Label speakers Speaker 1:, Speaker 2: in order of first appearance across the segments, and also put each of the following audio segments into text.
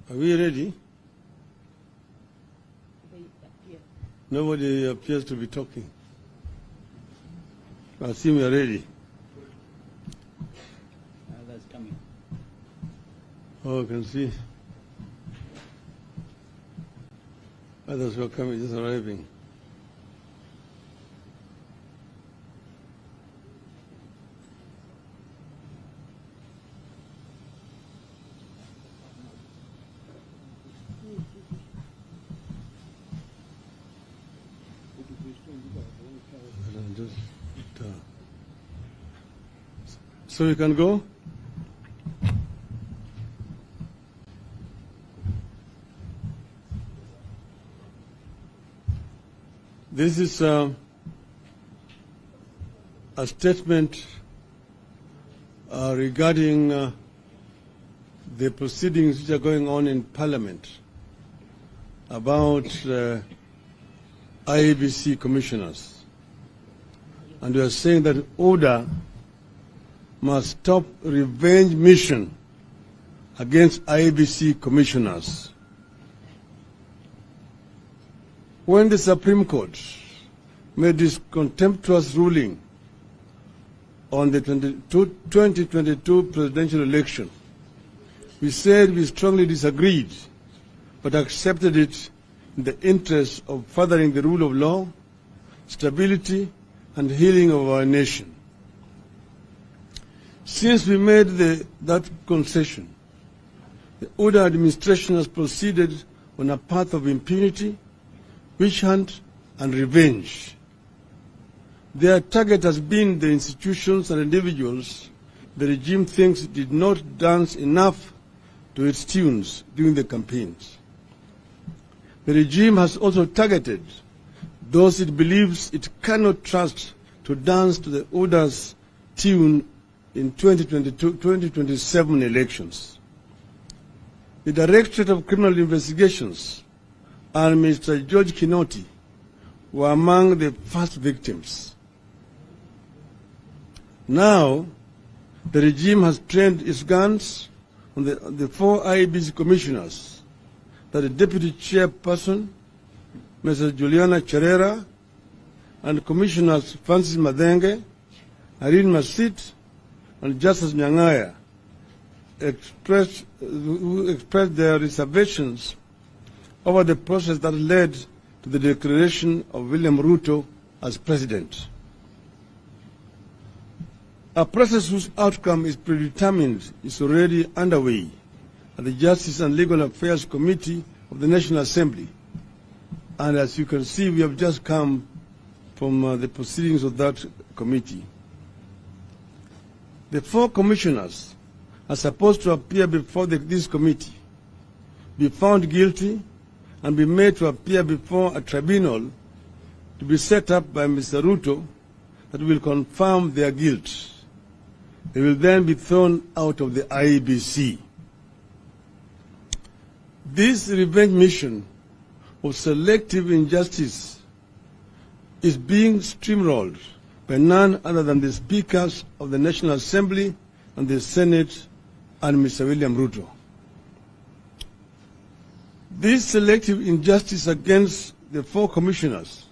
Speaker 1: Are we ready? Nobody appears to be talking. I assume you're ready.
Speaker 2: That's coming.
Speaker 1: Oh, I can see. Others were coming, just arriving. So you can go? This is a statement regarding the proceedings which are going on in Parliament about IEBC commissioners. And we are saying that order must stop revenge mission against IEBC commissioners. When the Supreme Court made this contemptuous ruling on the 2022 presidential election, we said we strongly disagreed, but accepted it in the interest of furthering the rule of law, stability, and healing of our nation. Since we made that concession, the Oda administration has proceeded on a path of impunity, witch hunt, and revenge. Their target has been the institutions and individuals the regime thinks did not dance enough to its tunes during the campaigns. The regime has also targeted those it believes it cannot trust to dance to the Oda's tune in 2027 elections. The Directorate of Criminal Investigations and Mr. George Kinoti were among the first victims. Now, the regime has trained its guns on the 4 IEBC commissioners, that the Deputy Chairperson, Mrs. Juliana Cherera, and Commissioners Francis Madenge, Irene Masit, and Justice Nyangaya, who expressed their reservations over the process that led to the declaration of William Ruto as president. A process whose outcome is predetermined is already underway at the Justice and Legal Affairs Committee of the National Assembly. And as you can see, we have just come from the proceedings of that committee. The 4 commissioners are supposed to appear before this committee, be found guilty, and be made to appear before a tribunal to be set up by Mr. Ruto that will confirm their guilt. They will then be thrown out of the IEBC. This revenge mission of selective injustice is being steamrolled by none other than the speakers of the National Assembly and the Senate and Mr. William Ruto. This selective injustice against the 4 commissioners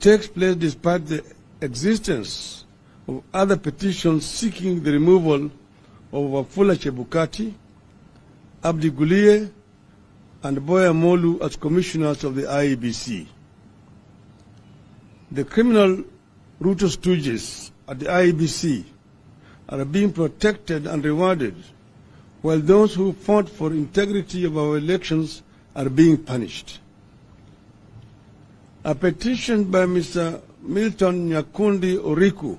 Speaker 1: takes place despite the existence of other petitions seeking the removal of Wafula Chebukati, Abdi Gulie, and Boya Molu as commissioners of the IEBC. The criminal Ruto stooges at the IEBC are being protected and rewarded, while those who fought for integrity of our elections are being punished. A petition by Mr. Milton Nyakundi Oriku,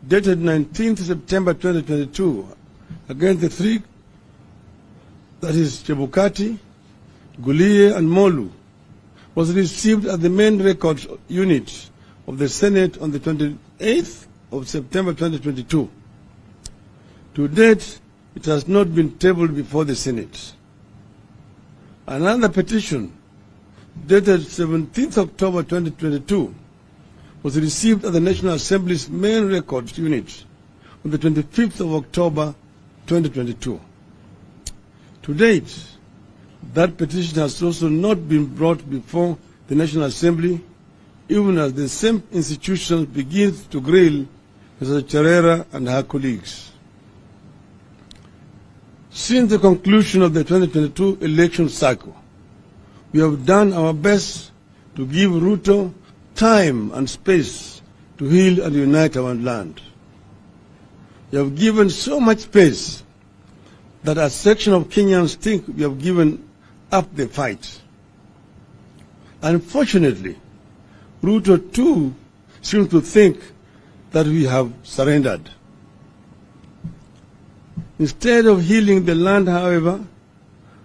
Speaker 1: dated 19th September 2022, against the 3, that is Chebukati, Gulie, and Molu, was received at the main records unit of the Senate on the 28th of September 2022. To date, it has not been tabled before the Senate. Another petition, dated 17th October 2022, was received at the National Assembly's main records unit on the 25th of October 2022. To date, that petition has also not been brought before the National Assembly, even as the same institutions begin to grill Mr. Cherera and her colleagues. Since the conclusion of the 2022 election cycle, we have done our best to give Ruto time and space to heal and unite our land. We have given so much space that a section of Kenyans think we have given up the fight. Unfortunately, Ruto too seems to think that we have surrendered. Instead of healing the land, however,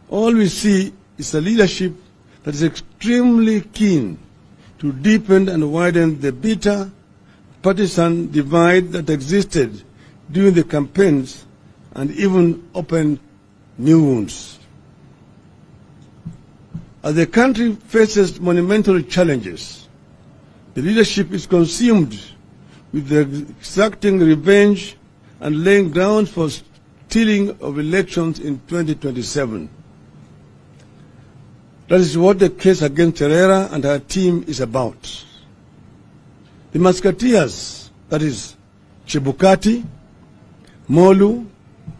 Speaker 1: all we see is a leadership that is extremely keen to deepen and widen the bitter partisan divide that existed during the campaigns and even open new wounds. As the country faces monumental challenges, the leadership is consumed with exacting revenge and laying ground for stealing of elections in 2027. That is what the case against Cherera and her team is about. The Musketeers, that is Chebukati, Molu,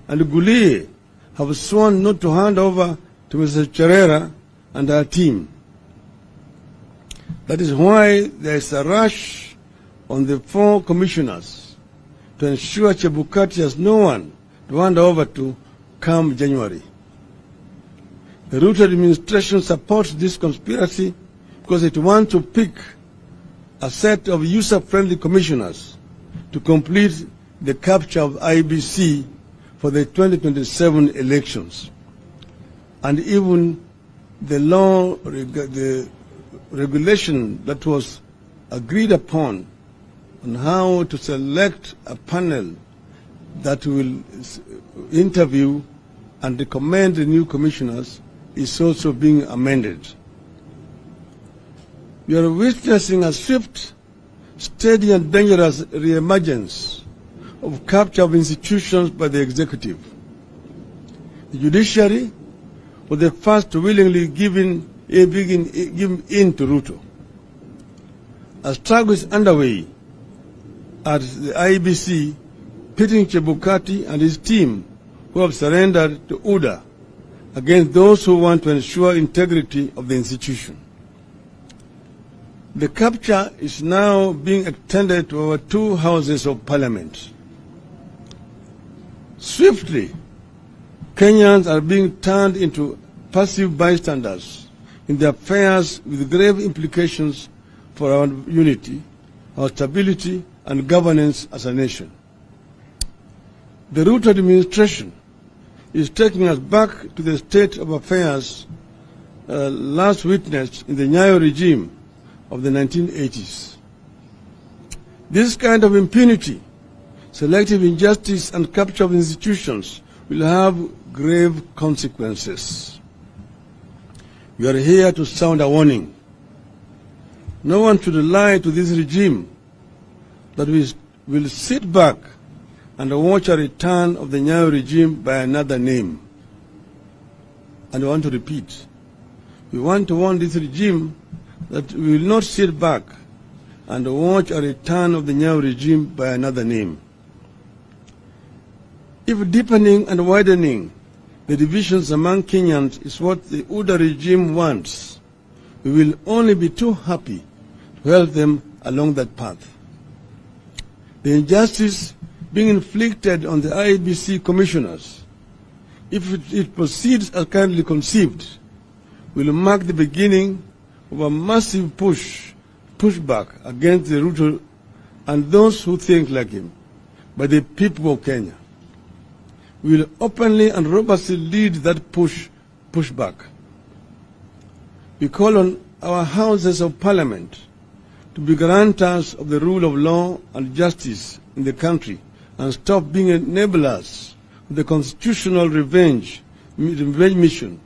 Speaker 1: and Gulie, have sworn not to hand over to Mr. Cherera and her team. That is why there is a rush on the 4 commissioners to ensure Chebukati has no one to hand over to come January. The Ruto administration supports this conspiracy because it wants to pick a set of user-friendly commissioners to complete the capture of IEBC for the 2027 elections. And even the law, the regulation that was agreed upon on how to select a panel that will interview and recommend the new commissioners is also being amended. We are witnessing a swift, steady and dangerous re-emergence of capture of institutions by the executive. The judiciary was the first to willingly give in to Ruto. A struggle is underway at the IEBC, pitting Chebukati and his team, who have surrendered to UDA, against those who want to ensure integrity of the institution. The capture is now being extended to our 2 houses of parliament. Swiftly, Kenyans are being turned into passive bystanders in the affairs with grave implications for our unity, our stability, and governance as a nation. The Ruto administration is taking us back to the state of affairs last witnessed in the Nyayo regime of the 1980s. This kind of impunity, selective injustice, and capture of institutions will have grave consequences. We are here to sound a warning. No one should lie to this regime that we will sit back and watch a return of the Nyayo regime by another name. And I want to repeat, we want to warn this regime that we will not sit back and watch a return of the Nyayo regime by another name. If deepening and widening the divisions among Kenyans is what the UDA regime wants, we will only be too happy to help them along that path. The injustice being inflicted on the IEBC commissioners, if it proceeds as currently conceived, will mark the beginning of a massive pushback against the Ruto and those who think like him by the people of Kenya. We will openly and robustly lead that pushback. We call on our houses of parliament to be guarantors of the rule of law and justice in the country and stop being enablers of the constitutional revenge mission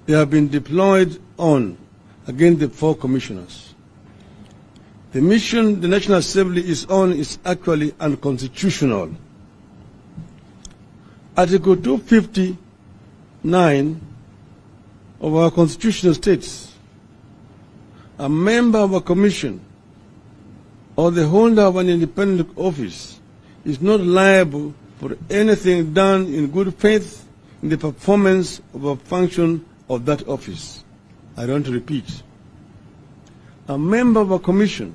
Speaker 1: they have been deployed on against the 4 commissioners. The mission the National Assembly is on is actually unconstitutional. Article 259 of our constitutional states. A member of a commission or the holder of an independent office is not liable for anything done in good faith in the performance of a function of that office. I don't repeat. A member of a commission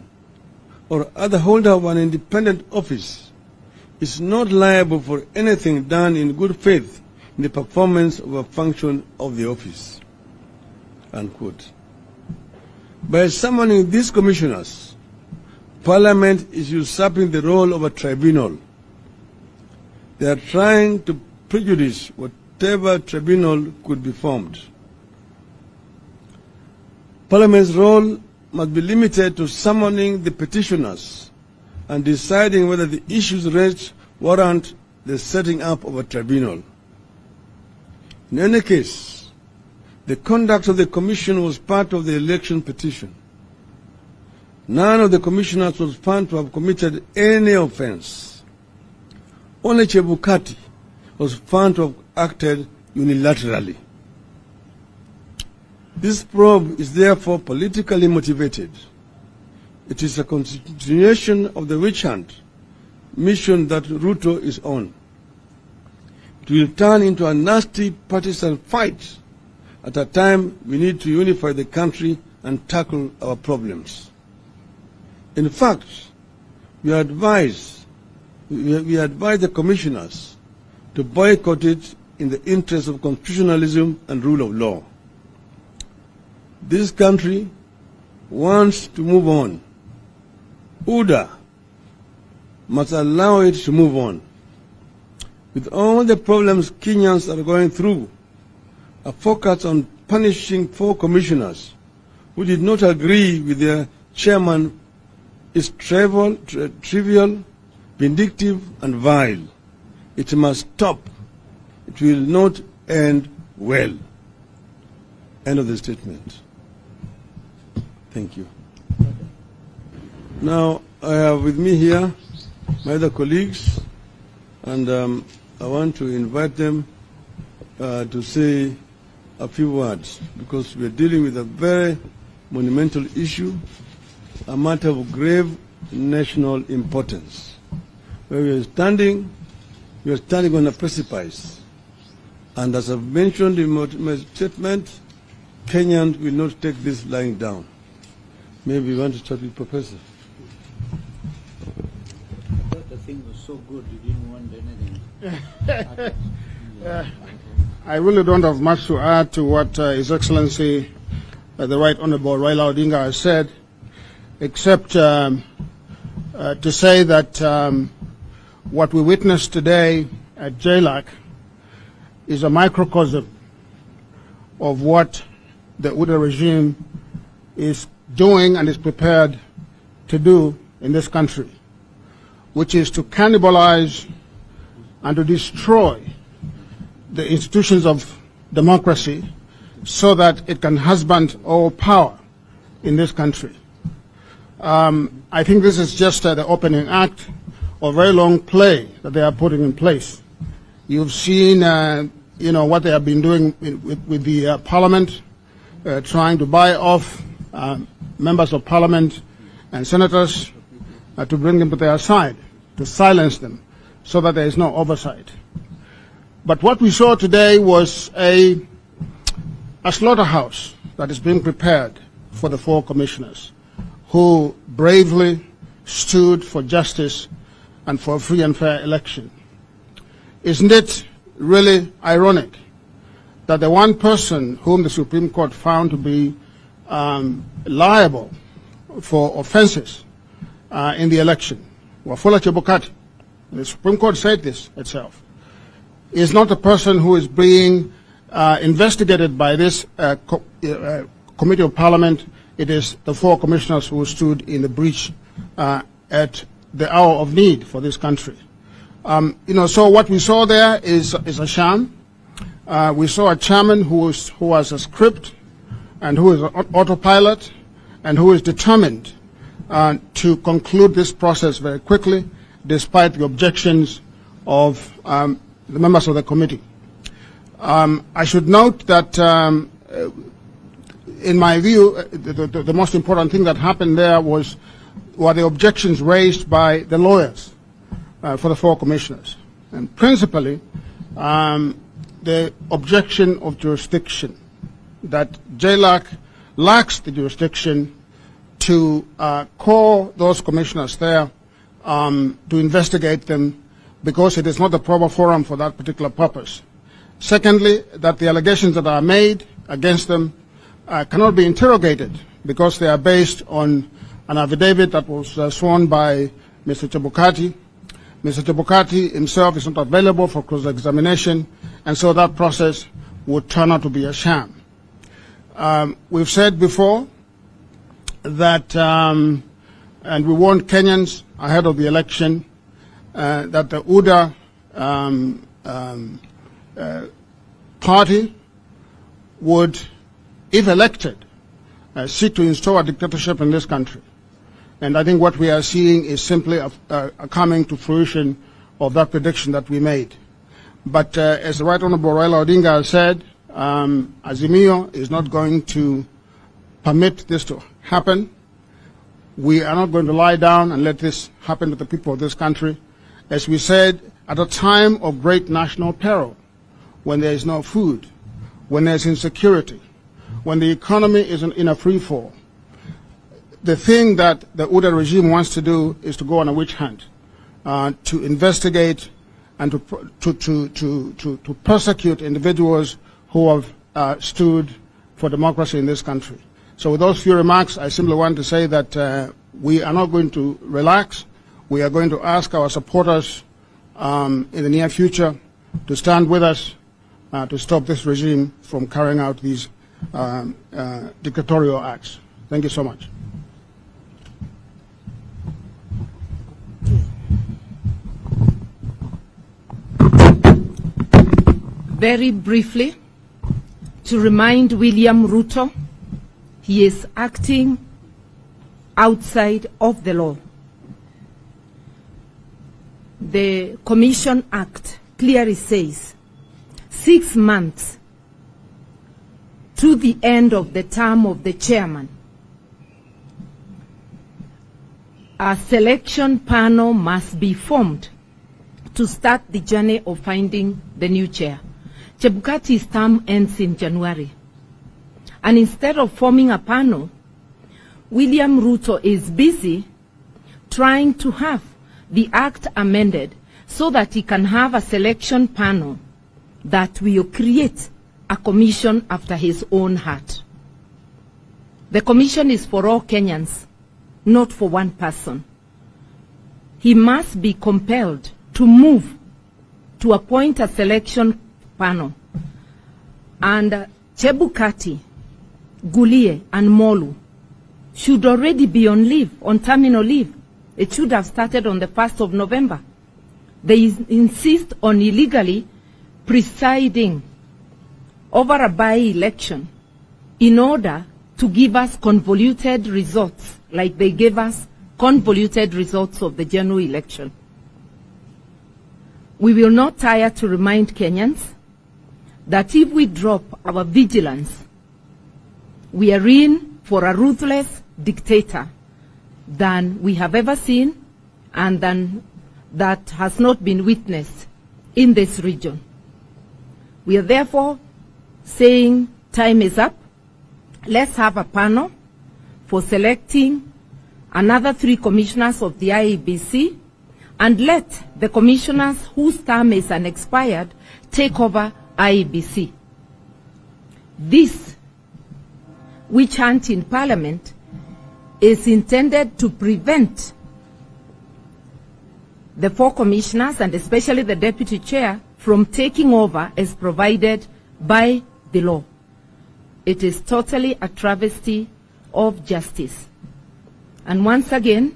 Speaker 1: or other holder of an independent office is not liable for anything done in good faith in the performance of a function of the office. Unquote. By summoning these commissioners, Parliament is usurping the role of a tribunal. They are trying to prejudice whatever tribunal could be formed. Parliament's role must be limited to summoning the petitioners and deciding whether the issues raised warrant the setting up of a tribunal. In any case, the conduct of the commission was part of the election petition. None of the commissioners was found to have committed any offense. Only Chebukati was found to have acted unilaterally. This probe is therefore politically motivated. It is a continuation of the witch hunt mission that Ruto is on. It will turn into a nasty partisan fight at a time we need to unify the country and tackle our problems. In fact, we advise the commissioners to boycott it in the interest of constitutionalism and rule of law. This country wants to move on. UDA must allow it to move on. With all the problems Kenyans are going through, a focus on punishing 4 commissioners who did not agree with their chairman is trivial, vindictive, and vile. It must stop. It will not end well. End of the statement. Thank you. Now, I have with me here my other colleagues, and I want to invite them to say a few words, because we are dealing with a very monumental issue, a matter of grave national importance. Where we are standing on a precipice. And as I've mentioned in my statement, Kenyans will not take this lying down. Maybe you want to start with Professor.
Speaker 2: I thought the thing was so good you didn't want anything.
Speaker 3: I really don't have much to add to what His Excellency the Right Honorable Raila Odinga has said, except to say that what we witnessed today at JLAC is a microcosm of what the UDA regime is doing and is prepared to do in this country, which is to cannibalize and to destroy the institutions of democracy so that it can husband all power in this country. I think this is just the opening act of a very long play that they are putting in place. You've seen, what they have been doing with the Parliament, trying to buy off members of Parliament and senators to bring them to their side, to silence them, so that there is no oversight. But what we saw today was a slaughterhouse that is being prepared for the 4 commissioners who bravely stood for justice and for a free and fair election. Isn't it really ironic that the one person whom the Supreme Court found to be liable for offenses in the election, Wafula Chebukati, the Supreme Court said this itself, is not a person who is being investigated by this Committee of Parliament. It is the 4 commissioners who stood in the breach at the hour of need for this country. So what we saw there is a sham. We saw a chairman who has a script and who is an autopilot and who is determined to conclude this process very quickly, despite the objections of the members of the committee. I should note that in my view, the most important thing that happened there were the objections raised by the lawyers for the 4 commissioners. And principally, the objection of jurisdiction, that JLAC lacks the jurisdiction to call those commissioners there to investigate them because it is not the proper forum for that particular purpose. Secondly, that the allegations that are made against them cannot be interrogated because they are based on an affidavit that was sworn by Mr. Chebukati. Mr. Chebukati himself is not available for cross-examination, and so that process would turn out to be a sham. We've said before that, and we warned Kenyans ahead of the election, that the UDA party would, if elected, seek to install a dictatorship in this country. And I think what we are seeing is simply a coming to fruition of that prediction that we made. But as the Right Honorable Raila Odinga has said, AZIMIO is not going to permit this to happen. We are not going to lie down and let this happen to the people of this country. As we said, at a time of great national peril, when there is no food, when there is insecurity, when the economy is in a free fall, the thing that the UDA regime wants to do is to go on a witch hunt, to investigate and to persecute individuals who have stood for democracy in this country. So with those few remarks, I simply want to say that we are not going to relax. We are going to ask our supporters in the near future to stand with us to stop this regime from carrying out these dictatorial acts. Thank you so much.
Speaker 4: Very briefly, to remind William Ruto, he is acting outside of the law. The Commission Act clearly says 6 months to the end of the term of the chairman, a selection panel must be formed to start the journey of finding the new chair. Chebukati's term ends in January. And instead of forming a panel, William Ruto is busy trying to have the act amended so that he can have a selection panel that will create a commission after his own heart. The commission is for all Kenyans, not for one person. He must be compelled to move to appoint a selection panel. And Chebukati, Gulie, and Molu should already be on leave, on terminal leave. It should have started on the 1st of November. They insist on illegally presiding over a by-election in order to give us convoluted results, like they gave us convoluted results of the general election. We will not tire to remind Kenyans that if we drop our vigilance, we are in for a ruthless dictator than we have ever seen and than that has not been witnessed in this region. We are therefore saying time is up. Let's have a panel for selecting another 3 commissioners of the IEBC, and let the commissioners whose term is unexpired take over IEBC. This witch hunt in Parliament is intended to prevent the 4 commissioners, and especially the deputy chair, from taking over as provided by the law. It is totally a travesty of justice. And once again,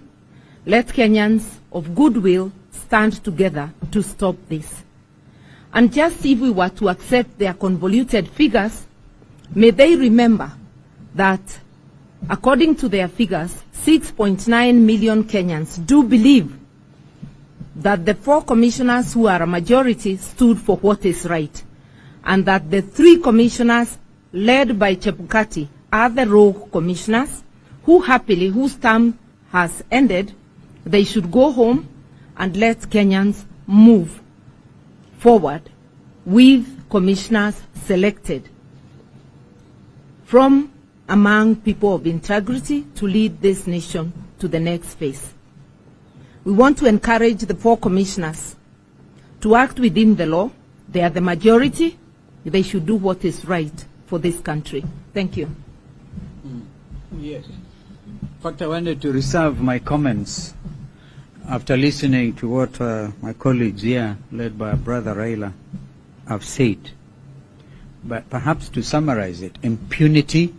Speaker 4: let Kenyans of goodwill stand together to stop this. And just if we were to accept their convoluted figures, may they remember that according to their figures, 6.9 million Kenyans do believe that the 4 commissioners who are a majority stood for what is right, and that the 3 commissioners led by Chebukati, are the rogue commissioners whose term has ended. They should go home and let Kenyans move forward with commissioners selected from among people of integrity to lead this nation to the next phase. We want to encourage the 4 commissioners to act within the law. They are the majority. They should do what is right for this country. Thank you.
Speaker 2: Yes. In fact, I wanted to reserve my comments after listening to what my colleagues here, led by Brother Raila, have said. But perhaps to summarize it, impunity,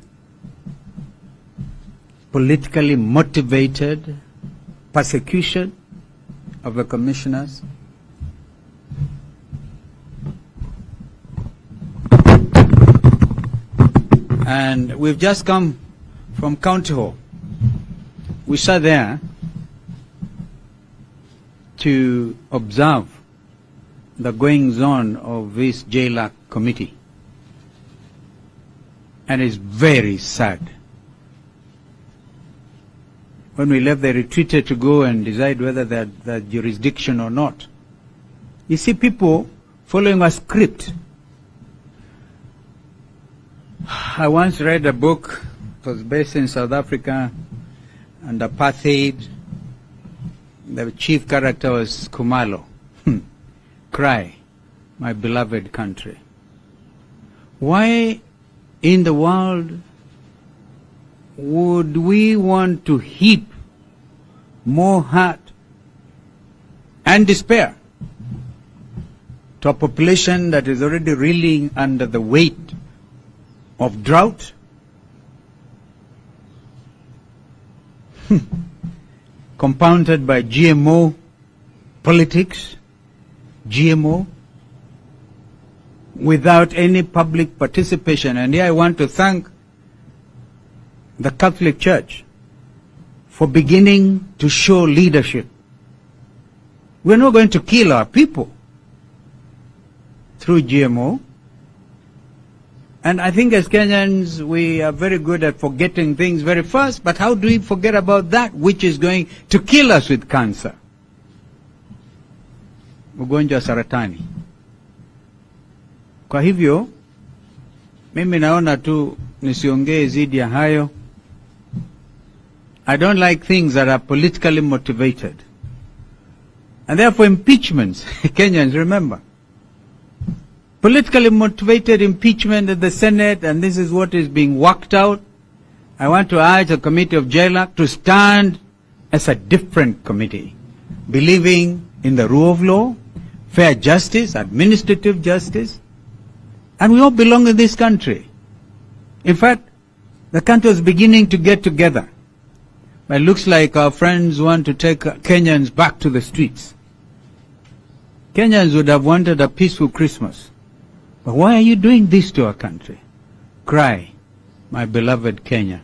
Speaker 2: politically motivated persecution of the commissioners, and we've just come from County Hall. We sat there to observe the goings-on of this JLAC committee, and it's very sad. When we left, they retreated to go and decide whether they had the jurisdiction or not. You see people following a script. I once read a book, it was based in South Africa, and apartheid. The chief character was Kumalo. Cry, my beloved country. Why in the world would we want to heap more hurt and despair to a population that is already reeling under the weight of drought, compounded by GMO politics, GMO, without any public participation? And here I want to thank the Catholic Church for beginning to show leadership. We're not going to kill our people through GMO. And I think as Kenyans, we are very good at forgetting things very fast, but how do we forget about that which is going to kill us with cancer? Ugonjwa wa saratani. Kwa hivyo, mimi naona tu nisiongee zidi ya hayo. I don't like things that are politically motivated. And therefore impeachments, Kenyans remember, politically motivated impeachment at the Senate, and this is what is being worked out. I want to urge the committee of JLAC to stand as a different committee, believing in the rule of law, fair justice, administrative justice, and we all belong in this country. In fact, the country is beginning to get together. But it looks like our friends want to take Kenyans back to the streets. Kenyans would have wanted a peaceful Christmas. But why are you doing this to our country? Cry, my beloved Kenya.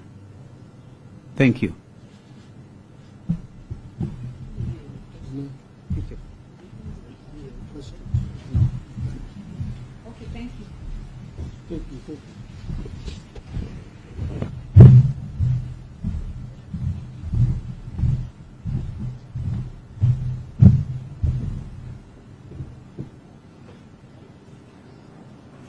Speaker 2: Thank you.
Speaker 4: Okay, thank you.